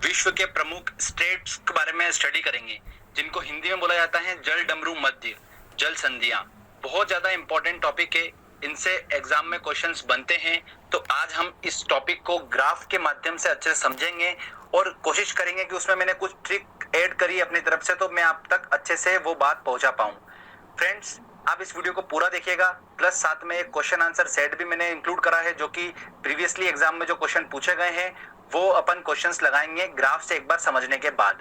विश्व के प्रमुख स्टेट्स के बारे में स्टडी करेंगे, जिनको हिंदी में बोला जाता है जल डमरू मध्य, जल संधियां। बहुत ज्यादा इंपॉर्टेंट टॉपिक है, इनसे एग्जाम में क्वेश्चंस बनते हैं। तो आज हम इस टॉपिक को ग्राफ के माध्यम से अच्छे से समझेंगे और कोशिश करेंगे कि उसमें मैंने कुछ ट्रिक ऐड करी अपनी तरफ से, तो मैं आप तक अच्छे से वो बात पहुंचा पाऊं। फ्रेंड्स, आप इस वीडियो को पूरा देखिएगा, प्लस साथ में एक क्वेश्चन आंसर सेट भी मैंने इंक्लूड करा है, जो कि प्रीवियसली एग्जाम में जो क्वेश्चन पूछे गए हैं वो अपन क्वेश्चंस लगाएंगे ग्राफ से एक बार समझने के बाद।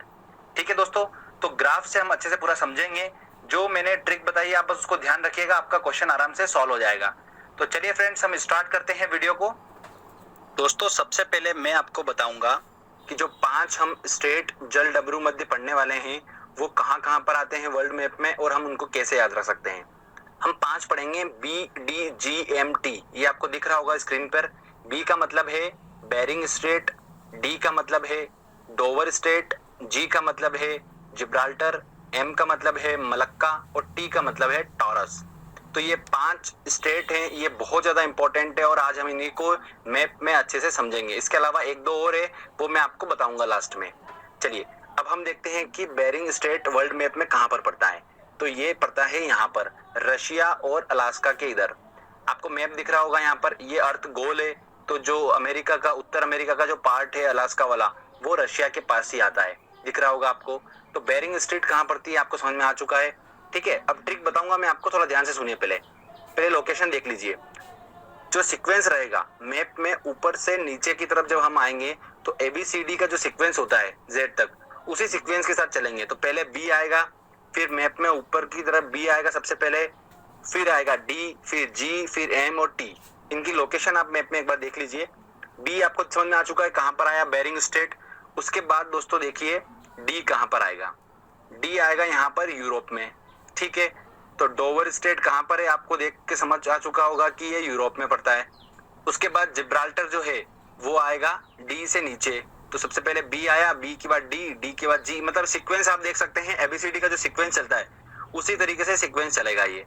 ठीक है दोस्तों, तो ग्राफ से हम अच्छे से पूरा समझेंगे। जो मैंने ट्रिक बताई आप बस उसको ध्यान रखिएगा, आपका क्वेश्चन आराम से सॉल्व हो जाएगा। तो चलिए फ्रेंड्स, हम स्टार्ट करते हैं वीडियो को। दोस्तों, सबसे पहले मैं आपको बताऊंगा कि जो 5 हम स्टेट जल डमरू मध्य पढ़ने वाले हैं वो कहाँ कहाँ पर आते हैं वर्ल्ड मैप में, और हम उनको कैसे याद रख सकते हैं। हम 5 पढ़ेंगे, BDGMT। ये आपको दिख रहा होगा स्क्रीन पर। B का मतलब है बेरिंग स्ट्रेट, D का मतलब है डोवर स्ट्रेट, G का मतलब है जिब्राल्टर, M का मतलब है मलक्का और T का मतलब है टॉरस। तो ये 5 स्टेट हैं, ये बहुत ज्यादा इंपॉर्टेंट है और आज हम इन्हीं को मैप में अच्छे से समझेंगे। इसके अलावा एक दो और है, वो मैं आपको बताऊंगा लास्ट में। चलिए अब हम देखते हैं कि बेरिंग स्ट्रेट वर्ल्ड मैप में कहाँ पर पड़ता है। तो ये पड़ता है यहाँ पर, रशिया और अलास्का के इधर। आपको मैप दिख रहा होगा यहाँ पर, ये अर्थ गोल है। तो जो अमेरिका का, उत्तर अमेरिका का जो पार्ट है अलास्का वाला, वो रशिया के पास ही आता है, दिख रहा होगा आपको। तो बेरिंग स्ट्रेट कहाँ पड़ती है आपको समझ में आ चुका है। ठीक है, अब ट्रिक बताऊंगा मैं आपको, थोड़ा ध्यान से सुनिए। पहले लोकेशन देख लीजिए। जो सीक्वेंस रहेगा मैप में, ऊपर से नीचे की तरफ जब हम आएंगे तो ABCD का जो सीक्वेंस होता है Z तक, उसी सीक्वेंस के साथ चलेंगे। तो पहले B आएगा, फिर मैप में ऊपर की तरफ B आएगा सबसे पहले, फिर आएगा D, फिर G, फिर M और T। इनकी लोकेशन आप मैप में एक बार देख लीजिए। B आपको समझ में आ चुका है कहाँ पर आया, बेरिंग स्ट्रेट। उसके बाद दोस्तों देखिए D कहाँ पर आएगा। D आएगा यहाँ पर यूरोप में। ठीक है, तो डोवर स्ट्रेट कहाँ पर है आपको देख के समझ आ चुका होगा कि ये यूरोप में पड़ता है। उसके बाद जिब्राल्टर जो है वो आएगा D से नीचे। तो सबसे पहले B आया, B के बाद D, D के बाद G। मतलब सीक्वेंस आप देख सकते हैं, ABCD का जो सीक्वेंस चलता है उसी तरीके से सीक्वेंस चलेगा ये।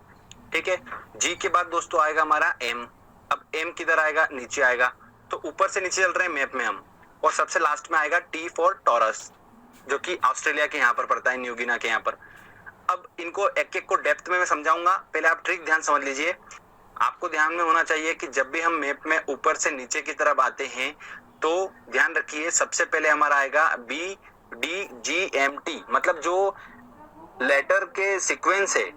ठीक है, G के बाद दोस्तों आएगा हमारा M। अब M किधर आएगा, नीचे आएगा। तो ऊपर से नीचे चल रहे हैं मैप में हम। और सबसे लास्ट में आएगा T फॉर टॉरस, जो कि ऑस्ट्रेलिया के यहाँ पर पड़ता है, न्यू गिना के यहाँ पर। अब इनको एक एक को डेप्थ में मैं समझाऊंगा, पहले आप ट्रिक ध्यान समझ लीजिए। आपको ध्यान में होना चाहिए कि जब भी हम मैप में ऊपर से नीचे की तरफ आते हैं तो ध्यान रखिए, सबसे पहले हमारा आएगा BDGMT, मतलब जो लेटर के सीक्वेंस है।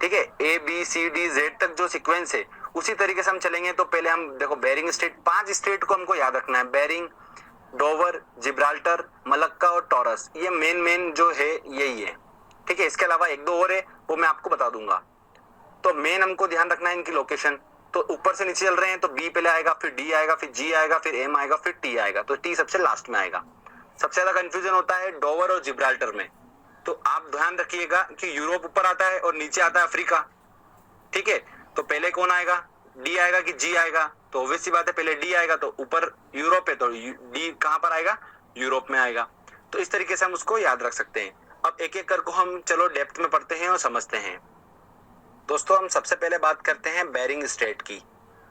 ठीक है, ABCDZ तक जो सीक्वेंस है उसी तरीके से हम चलेंगे। तो पहले हम देखो, बेरिंग स्ट्रेट, 5 स्ट्रेट को हमको याद रखना है, बेरिंग, डोवर, जिब्राल्टर, मलक्का और टॉरस। ये मेन जो है यही है। ठीक है, इसके अलावा एक दो और है, वो मैं आपको बता दूंगा। तो मेन हमको ध्यान रखना है इनकी लोकेशन। तो ऊपर से नीचे चल रहे हैं तो B पहले आएगा, फिर D आएगा, फिर G आएगा, फिर M आएगा, फिर T आएगा। तो T सबसे लास्ट में आएगा। सबसे ज्यादा कंफ्यूजन होता है डोवर और जिब्राल्टर में। तो आप ध्यान रखिएगा कि यूरोप ऊपर आता है और नीचे आता है अफ्रीका। ठीक है, तो पहले कौन आएगा, D आएगा कि G आएगा। तो ऑब्वियस सी बात है, पहले D आएगा। तो ऊपर यूरोप है तो D कहां पर आएगा, यूरोप में आएगा। तो इस तरीके से हम उसको याद रख सकते हैं। अब एक एक करके हम चलो डेप्थ में पढ़ते हैं और समझते हैं। दोस्तों, हम सबसे पहले बात करते हैं बेरिंग स्ट्रेट की।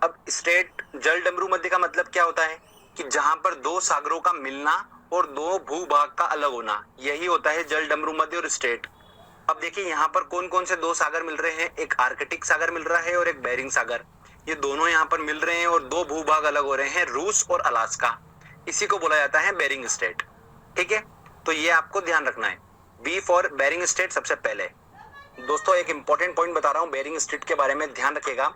अब स्ट्रेट जल डमरू मध्य का मतलब क्या होता है कि जहां पर दो सागरों का मिलना और दो भूभाग का अलग होना, यही होता है जल डमरू मध्य और स्ट्रेट। अब देखिए यहाँ पर कौन कौन से दो सागर मिल रहे हैं, एक आर्कटिक सागर मिल रहा है और एक बेरिंग सागर। ये दोनों यहाँ पर मिल रहे हैं और दो भूभाग अलग हो रहे हैं, रूस और अलास्का। इसी को बोला जाता है बेरिंग स्ट्रेट। ठीक है, तो ये आपको ध्यान रखना है। B फॉर बेरिंग स्ट्रेट सबसे पहले। दोस्तों, एक इंपॉर्टेंट पॉइंट बता रहा हूँ बेरिंग स्ट्रेट के बारे में, ध्यान रखिएगा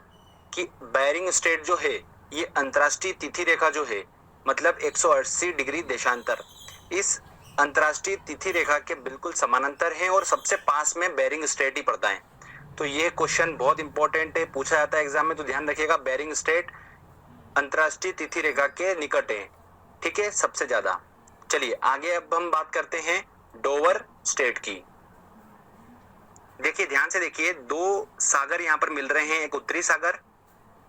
कि बेरिंग स्ट्रेट जो है ये अंतरराष्ट्रीय तिथि रेखा जो है, मतलब 180 डिग्री देशांतर, इस अंतरराष्ट्रीय तिथि रेखा के बिल्कुल समानांतर है और सबसे पास में बेरिंग स्ट्रेट ही पड़ता है। तो ये क्वेश्चन बहुत इंपॉर्टेंट है, पूछा जाता है एग्जाम में, तो ध्यान रखिएगा बेरिंग स्ट्रेट अंतरराष्ट्रीय तिथि रेखा के निकट है। ठीक है, सबसे ज्यादा। चलिए आगे अब हम बात करते हैं डोवर स्ट्रेट की। देखिए ध्यान से देखिए, दो सागर यहाँ पर मिल रहे हैं, एक उत्तरी सागर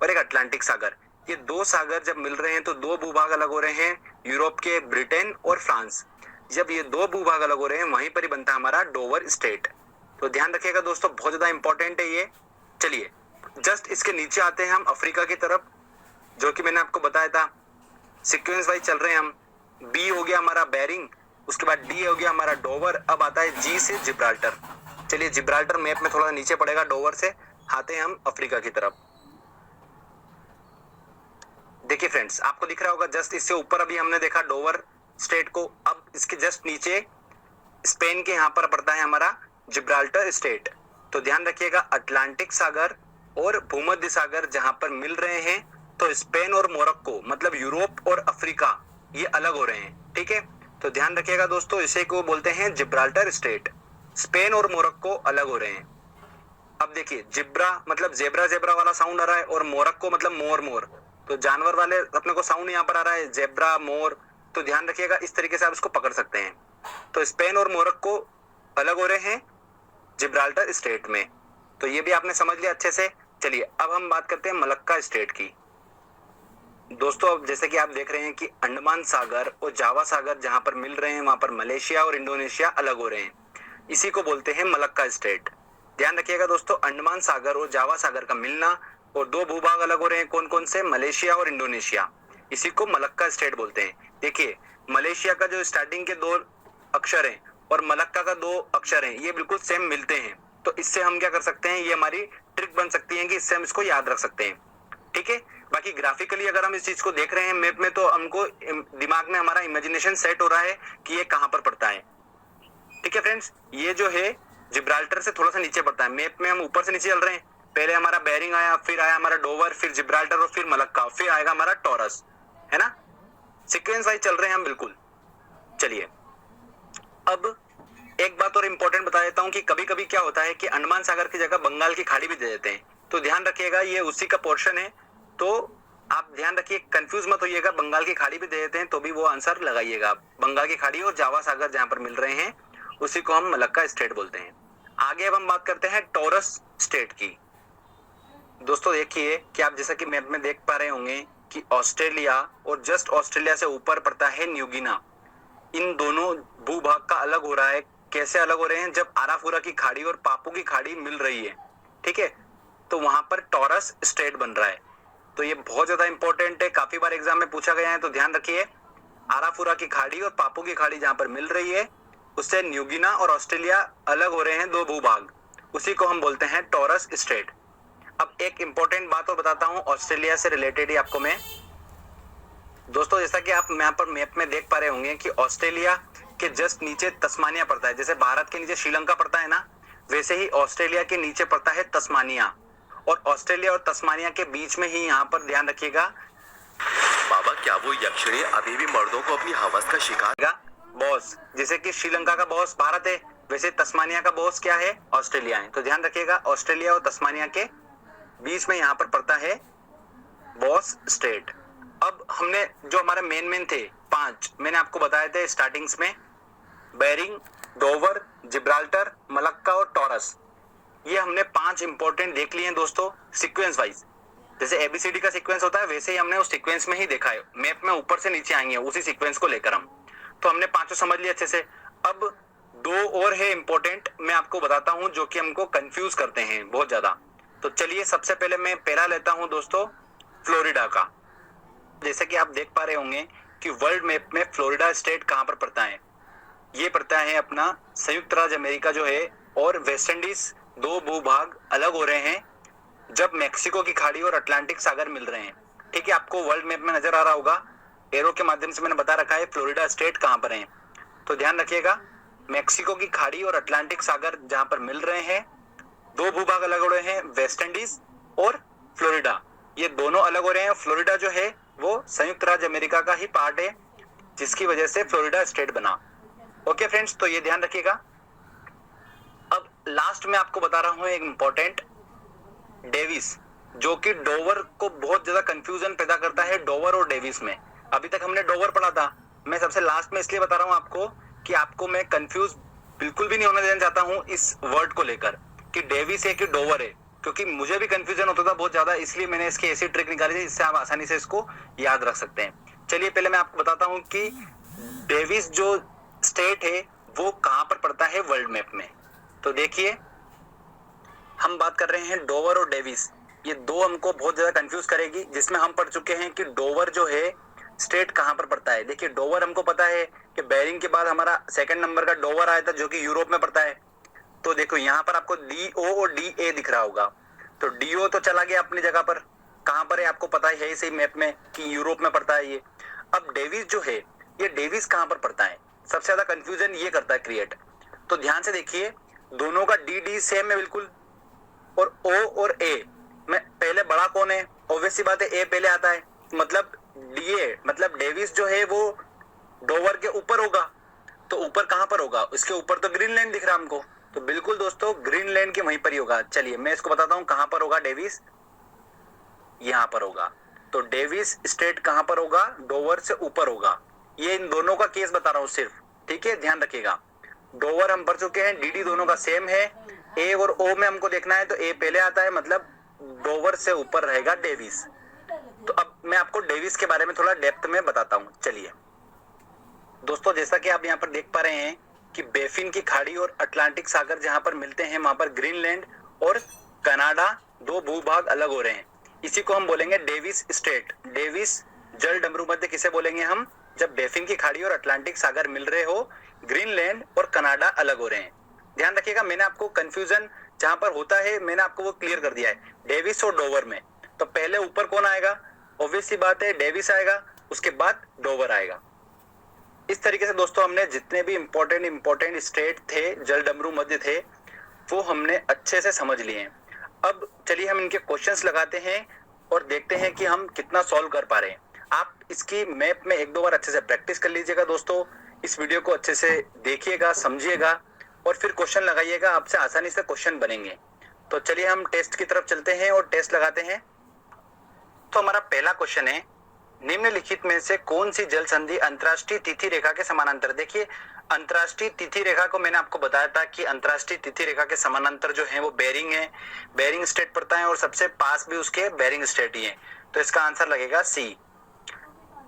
और एक अटलांटिक सागर। ये दो सागर जब मिल रहे हैं तो दो भूभाग अलग हो रहे हैं, यूरोप के ब्रिटेन और फ्रांस। जब ये दो भूभाग अलग हो रहे हैं वहीं पर ही बनता है हमारा डोवर स्ट्रेट। तो ध्यान रखिएगा दोस्तों, बहुत ज्यादा इंपॉर्टेंट है ये। चलिए जस्ट इसके नीचे आते हैं हम अफ्रीका की तरफ, जो कि मैंने आपको बताया था सीक्वेंस वाइज चल रहे हैं हम। बी हो गया हमारा बेरिंग, उसके बाद डी हो गया हमारा डोवर, अब आता है जी से जिब्राल्टर। चलिए जिब्राल्टर मैप में थोड़ा नीचे पड़ेगा डोवर से, आते हैं हम अफ्रीका की तरफ। देखिए फ्रेंड्स, आपको दिख रहा होगा जस्ट इससे ऊपर अभी हमने देखा डोवर स्टेट को, अब इसके जस्ट नीचे स्पेन के यहाँ पर पड़ता है हमारा जिब्राल्टर स्टेट। तो ध्यान रखिएगा, अटलांटिक सागर और भूमध्य सागर जहां पर मिल रहे हैं, तो स्पेन और मोरक्को मतलब यूरोप और अफ्रीका ये अलग हो रहे हैं। ठीक है, तो ध्यान रखिएगा दोस्तों, इसे को बोलते हैं जिब्राल्टर स्टेट। स्पेन और मोरक्को अलग हो रहे हैं। अब देखिए, जिब्रा मतलब जेब्रा जेब्रा वाला साउंड आ रहा है, और मोरक्को मतलब मोर मोर, तो जानवर वाले अपने को साउंड यहाँ पर आ रहा है, जेब्रा मोर। तो ध्यान रखिएगा, इस तरीके से आप इसको पकड़ सकते हैं। तो स्पेन और मोरक्को अलग हो रहे हैं जिब्राल्टर स्टेट में, तो ये भी आपने समझ लिया अच्छे से। चलिए अब हम बात करते हैं मलक्का स्टेट की। दोस्तों अब जैसे कि आप देख रहे हैं कि अंडमान सागर और जावा सागर जहां पर मिल रहे हैं, वहां पर मलेशिया और इंडोनेशिया अलग हो रहे हैं, इसी को बोलते हैं मलक्का स्टेट। ध्यान रखिएगा दोस्तों, अंडमान सागर और जावा सागर का मिलना, और दो भूभाग अलग हो रहे हैं, कौन कौन से, मलेशिया और इंडोनेशिया, इसी को मलक्का स्टेट बोलते हैं। देखिए, मलेशिया का जो स्टार्टिंग के दो अक्षर हैं और मलक्का का दो अक्षर हैं, ये बिल्कुल सेम मिलते हैं, तो इससे हम क्या कर सकते हैं, ये हमारी ट्रिक बन सकती है कि इससे हम इसको याद रख सकते हैं। ठीक है, बाकी ग्राफिकली अगर हम इस चीज को देख रहे हैं मैप में, तो हमको दिमाग में हमारा इमेजिनेशन सेट हो रहा है कि ये कहां पर पड़ता है। ठीक है फ्रेंड्स, ये जो है जिब्राल्टर से थोड़ा सा नीचे पड़ता है, मैप में हम ऊपर से नीचे चल रहे हैं, पहले हमारा बेरिंग आया, फिर आया हमारा डोवर, फिर जिब्राल्टर और फिर मलक्का, फिर आएगा हमारा टॉरस, है ना, सीक्वेंस वाइज चल रहे हैं हम बिल्कुल। चलिए अब एक बात और इंपॉर्टेंट बता देता हूं कि कभी कभी क्या होता है कि अंडमान सागर की जगह बंगाल की खाड़ी भी दे देते हैं, तो ध्यान रखिएगा ये उसी का पोर्शन है, तो आप ध्यान रखिए, कंफ्यूज मत होइएगा, बंगाल की खाड़ी भी दे देते हैं तो भी वो आंसर लगाइएगा। बंगाल की खाड़ी और जावा सागर जहां पर मिल रहे हैं उसी को हम मलक्का स्टेट बोलते हैं। आगे अब हम बात करते हैं टॉरस स्टेट की। दोस्तों देखिए कि आप जैसा कि मैप में देख पा रहे होंगे कि ऑस्ट्रेलिया और जस्ट ऑस्ट्रेलिया से ऊपर पड़ता है न्यूगिना। इन दोनों भूभाग का अलग हो रहा है। कैसे अलग हो रहे हैं, जब आराफुरा की खाड़ी और पापू की खाड़ी मिल रही है, ठीक है, तो वहां पर टॉरस स्टेट बन रहा है। तो ये बहुत ज्यादा इंपॉर्टेंट है, काफी बार एग्जाम में पूछा गया है, तो ध्यान रखिए, आराफुरा की खाड़ी और पापू की खाड़ी जहां पर मिल रही है, उससे न्यूगिना और ऑस्ट्रेलिया अलग हो रहे हैं, दो भूभाग, उसी को हम बोलते हैं टॉरस स्टेट। अब एक इंपॉर्टेंट बात और बताता हूं ऑस्ट्रेलिया से रिलेटेड ही आपको मैं। दोस्तों जैसा कि आप यहाँ पर मैप में देख पा रहे होंगे कि ऑस्ट्रेलिया के जस्ट नीचे तस्मानिया पड़ता है, जैसे भारत के नीचे श्रीलंका पड़ता है ना, वैसे ही ऑस्ट्रेलिया के नीचे पड़ता है तस्मानिया, और ऑस्ट्रेलिया और तस्मानिया के बीच में ही यहाँ पर ध्यान रखिएगा, बाबा क्या वो यक्षिणी अभी भी मर्दों को अपनी हवस का शिकार बॉस, जैसे कि श्रीलंका का बॉस भारत है, वैसे तस्मानिया का बॉस क्या है, ऑस्ट्रेलिया है। तो ध्यान रखिएगा, ऑस्ट्रेलिया और तस्मानिया के बीच में यहाँ पर पड़ता है बॉस स्टेट। अब हमने जो हमारे मेन थे 5 मैंने आपको बताए थे स्टार्टिंग्स में, बेरिंग, डोवर, जिब्राल्टर, मलक्का और टॉरस, ये हमने 5 इंपॉर्टेंट देख लिए हैं दोस्तों सीक्वेंस वाइज। जैसे एबीसीडी का सीक्वेंस होता है वैसे ही हमने उस सीक्वेंस में ही देखा है, मैप में ऊपर से नीचे आएंगे उसी सीक्वेंस को लेकर हम, तो हमने 5 समझ लिया अच्छे से। अब 2 और है इंपॉर्टेंट, मैं आपको बताता हूं, जो कि हमको कंफ्यूज करते हैं बहुत ज्यादा। तो चलिए सबसे पहले मैं पहला लेता हूं दोस्तों फ्लोरिडा का। जैसे कि आप देख पा रहे होंगे कि वर्ल्ड मैप में फ्लोरिडा स्टेट कहां पर पड़ता है, ये पड़ता है अपना संयुक्त राज्य अमेरिका जो है, और वेस्ट इंडीज, दो भूभाग अलग हो रहे हैं जब मैक्सिको की खाड़ी और अटलांटिक सागर मिल रहे हैं। ठीक है, आपको वर्ल्ड मैप में नजर आ रहा होगा, एरो के माध्यम से मैंने बता रखा है फ्लोरिडा स्टेट कहां पर है। तो ध्यान रखिएगा, मैक्सिको की खाड़ी और अटलांटिक सागर जहां पर मिल रहे हैं, दो भूभाग अलग हो रहे हैं, वेस्ट इंडीज और फ्लोरिडा, ये दोनों अलग हो रहे हैं। फ्लोरिडा जो है वो संयुक्त राज्य अमेरिका का ही पार्ट है, जिसकी वजह से फ्लोरिडा स्टेट बना। ओके फ्रेंड्स, तो ये ध्यान रखिएगा। अब लास्ट में आपको बता रहा हूं एक इंपॉर्टेंट, डेविस, जो कि डोवर को बहुत ज्यादा कंफ्यूजन पैदा करता है, डोवर और डेविस में। अभी तक हमने डोवर पढ़ा था, मैं सबसे लास्ट में इसलिए बता रहा हूं आपको कि आपको मैं कंफ्यूज बिल्कुल भी नहीं होने देना चाहता हूं इस वर्ड को लेकर कि डेविस है कि डोवर है, क्योंकि मुझे भी कंफ्यूजन होता था बहुत ज्यादा, इसलिए मैंने इसकी ऐसी ट्रिक निकाली थी जिससे आप आसानी से इसको याद रख सकते हैं। चलिए पहले मैं आपको बताता हूं कि डेविस जो स्टेट है वो कहां पर पड़ता है वर्ल्ड मैप में। तो देखिए, हम बात कर रहे हैं डोवर और डेविस, ये दो हमको बहुत ज्यादा कंफ्यूज करेगी, जिसमें हम पढ़ चुके हैं कि डोवर जो है स्टेट कहाँ पर पड़ता है? देखिए डोवर हमको पता है कि बेरिंग के बाद हमारा सेकंड नंबर का डोवर आया था जो कि यूरोप में पड़ता है। तो देखो यहाँ पर आपको DO और DA दिख रहा होगा, तो DO तो चला गया अपनी जगह पर, कहाँ पर है आपको पता है इसी मैप में कि यूरोप में पड़ता है ये। अब डेविस जो है, ये डेविस कहाँ पर पड़ता है? सबसे ज्यादा कंफ्यूजन ये करता है क्रिएट। तो ध्यान से देखिए, दोनों का DD सेम है बिल्कुल, और O और A में पहले बड़ा कौन है? ऑब्वियस सी बात है A पहले आता है, मतलब DA मतलब डेविस जो है वो डोवर के ऊपर होगा। तो ऊपर कहां पर होगा? इसके ऊपर तो ग्रीनलैंड दिख रहा हमको, तो बिल्कुल दोस्तों ग्रीनलैंड के वहीं पर ही होगा। चलिए मैं इसको बताता हूं कहां पर होगा डेविस, यहां पर होगा। तो डेविस स्टेट कहां पर होगा? डोवर से ऊपर होगा। ये इन दोनों का केस बता रहा हूं सिर्फ, ठीक है, ध्यान रखिएगा। डोवर हम पढ़ चुके हैं, DD दोनों का सेम है। A और O में हमको देखना है, तो A पहले आता है, मतलब डोवर से ऊपर रहेगा डेविस। तो अब मैं आपको डेविस के बारे में थोड़ा डेप्थ में बताता हूं। चलिए दोस्तों, जैसा कि आप यहाँ पर देख पा रहे हैं कि बेफिन की खाड़ी और अटलांटिक सागर जहां पर मिलते हैं, वहां पर ग्रीनलैंड और कनाडा दो भूभाग अलग हो रहे हैं। इसी को हम बोलेंगे डेविस स्टेट। डेविस जल डमरू मध्य किसे बोलेंगे हम? जब बेफिन की खाड़ी और अटलांटिक सागर मिल रहे हो, ग्रीनलैंड और कनाडा अलग हो रहे हैं। ध्यान रखिएगा, मैंने आपको कंफ्यूजन जहां पर होता है मैंने आपको वो क्लियर कर दिया है। डेविस और डोवर में तो पहले ऊपर कौन आएगा? ऑब्वियस सी बात है डेविस आएगा, उसके बाद डोवर आएगा। इस तरीके से दोस्तों हमने जितने भी इंपॉर्टेंट स्टेट थे, जल डमरू मध्य थे, वो हमने अच्छे से समझ लिए हैं। अब चलिए हम इनके क्वेश्चंस लगाते हैं और देखते हैं कि हम कितना सॉल्व कर पा रहे हैं। आप इसकी मैप में एक दो बार अच्छे से प्रैक्टिस कर लीजिएगा दोस्तों, इस वीडियो को अच्छे से देखिएगा, समझिएगा और फिर क्वेश्चन लगाइएगा, आपसे आसानी से क्वेश्चन बनेंगे। तो चलिए हम टेस्ट की तरफ चलते हैं और टेस्ट लगाते हैं। तो हमारा पहला क्वेश्चन है, निम्नलिखित में से कौन सी जल संधि अंतरराष्ट्रीय तिथि रेखा के समानांतर? देखिए अंतरराष्ट्रीय तिथि रेखा को मैंने आपको बताया था कि अंतरराष्ट्रीय तिथि रेखा के समानांतर जो है वो बेरिंग है, बेरिंग स्टेट पड़ता है और सबसे पास भी उसके बेरिंग स्टेट ही है। तो इसका आंसर लगेगा सी।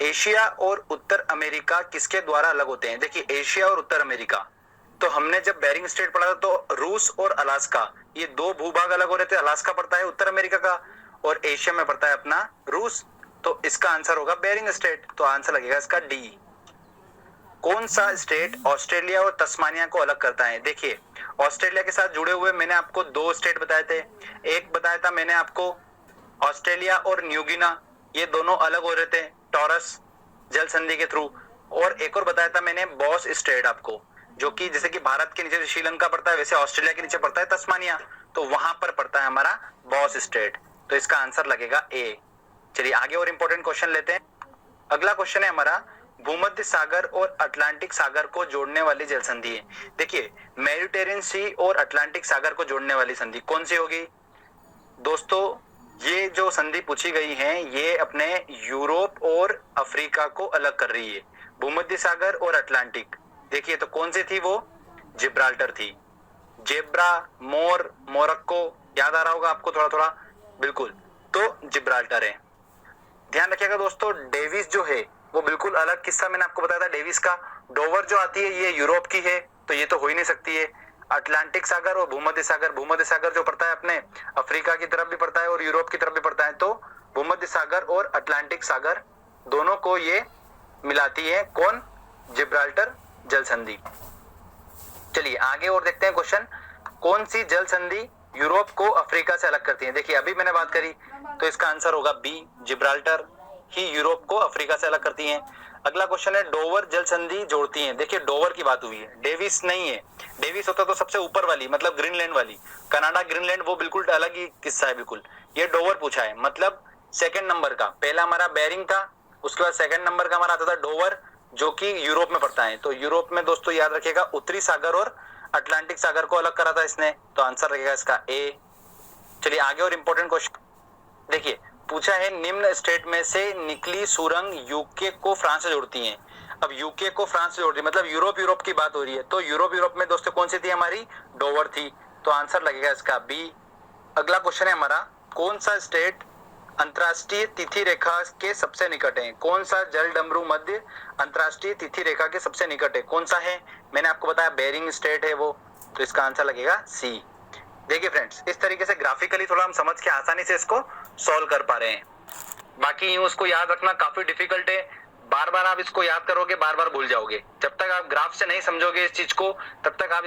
एशिया और उत्तर अमेरिका किसके द्वारा अलग होते हैं? देखिए एशिया और उत्तर अमेरिका, तो हमने जब बेरिंग स्टेट पढ़ा था तो रूस और अलास्का, ये दो भूभाग अलग हो रहे थे। अलास्का पड़ता है उत्तर अमेरिका का और एशिया में पड़ता है अपना रूस। तो इसका आंसर होगा बेरिंग स्टेट, तो आंसर लगेगा इसका डी। कौन सा स्टेट ऑस्ट्रेलिया और तस्मानिया को अलग करता है? देखिए ऑस्ट्रेलिया के साथ जुड़े हुए मैंने आपको दो स्टेट बताए थे। एक बताया था मैंने आपको ऑस्ट्रेलिया और न्यूगिना, ये दोनों अलग हो रहे थे टॉरस जल संधि के थ्रू। और एक और बताया था मैंने बॉस स्टेट आपको, जो कि जैसे कि भारत के नीचे श्रीलंका पड़ता है वैसे ऑस्ट्रेलिया के नीचे पड़ता है तस्मानिया, तो वहां पर पड़ता है हमारा बॉस स्टेट। तो इसका आंसर लगेगा ए। चलिए आगे और इंपॉर्टेंट क्वेश्चन लेते हैं। अगला क्वेश्चन है हमारा, भूमध्य सागर और अटलांटिक सागर को जोड़ने वाली जल संधि है। देखिए मेडिटेरियन सी और अटलांटिक सागर को जोड़ने वाली संधि कौन सी होगी? दोस्तों ये जो संधि पूछी गई है ये अपने यूरोप और अफ्रीका को अलग कर रही है, भूमध्य सागर और अटलांटिक। देखिए तो कौन सी थी वो? जिब्राल्टर थी। जेब्रा, मोर, मोरक्को, याद आ रहा होगा आपको थोड़ा थोड़ा, बिल्कुल, तो जिब्राल्टर है। ध्यान रखिएगा दोस्तों, डेविस जो है वो बिल्कुल अलग किस्सा मैंने आपको बताया था डेविस का। डोवर जो आती है ये यूरोप की है, तो ये तो हो ही नहीं सकती है। अटलांटिक सागर और भूमध्य सागर जो पड़ता है अपने अफ्रीका की तरफ भी पड़ता है और यूरोप की तरफ भी पड़ता है, तो भूमध्य सागर और अटलांटिक सागर दोनों को ये मिलाती है कौन? जिब्राल्टर जल संधि। चलिए आगे और देखते हैं क्वेश्चन, कौन सी जल संधि यूरोप को अफ्रीका से अलग करती है? देखिए अभी मैंने बात करी तो इसका आंसर होगा बी, जिब्राल्टर ही यूरोप को अफ्रीका से अलग करती हैं। अगला क्वेश्चन है, डोवर जल संधि जोड़ती हैं। देखिए डोवर की बात हुई है, डेविस नहीं है। डेविस होता तो सबसे ऊपर वाली, मतलब ग्रीनलैंड वाली, कनाडा ग्रीनलैंड वो बिल्कुल अलग ही किस्सा है बिल्कुल। ये डोवर पूछा है, मतलब सेकंड नंबर का, पहला हमारा बेरिंग था, उसके बाद सेकंड नंबर का हमारा आता था डोवर जो कि यूरोप में पड़ता है। तो यूरोप में दोस्तों याद रखिएगा उत्तरी सागर और अटलांटिक सागर को अलग करा था इसने, तो आंसर रहेगा इसका ए। चलिए आगे और इंपॉर्टेंट क्वेश्चन देखिए, पूछा है निम्न स्टेट में से निकली सुरंग यूके को फ्रांस से जोड़ती हैं। अब यूके को फ्रांस से जोड़ती है मतलब यूरोप की बात हो रही है, तो यूरोप में दोस्तों कौन सी थी हमारी? डोवर थी, तो आंसर लगेगा इसका बी। अगला क्वेश्चन है हमारा, कौन सा स्टेट अंतरराष्ट्रीय तिथि रेखा के सबसे निकट है? कौन सा जल डमरू मध्य अंतरराष्ट्रीय तिथि रेखा के सबसे निकट है? कौन सा है? मैंने आपको बताया बेरिंग स्टेट है वो, तो इसका आंसर लगेगा सी। देखिए फ्रेंड्स, इस तरीके से ग्राफिकली थोड़ा हम समझ के आसानी से इसको सॉल्व कर पा रहे हैं। बाकी यूं उसको याद रखना काफी डिफिकल्ट है, बार बार आप इसको याद करोगे, बार बार भूल जाओगे। जब तक आप ग्राफ से नहीं समझोगे इस चीज को, तब तक आप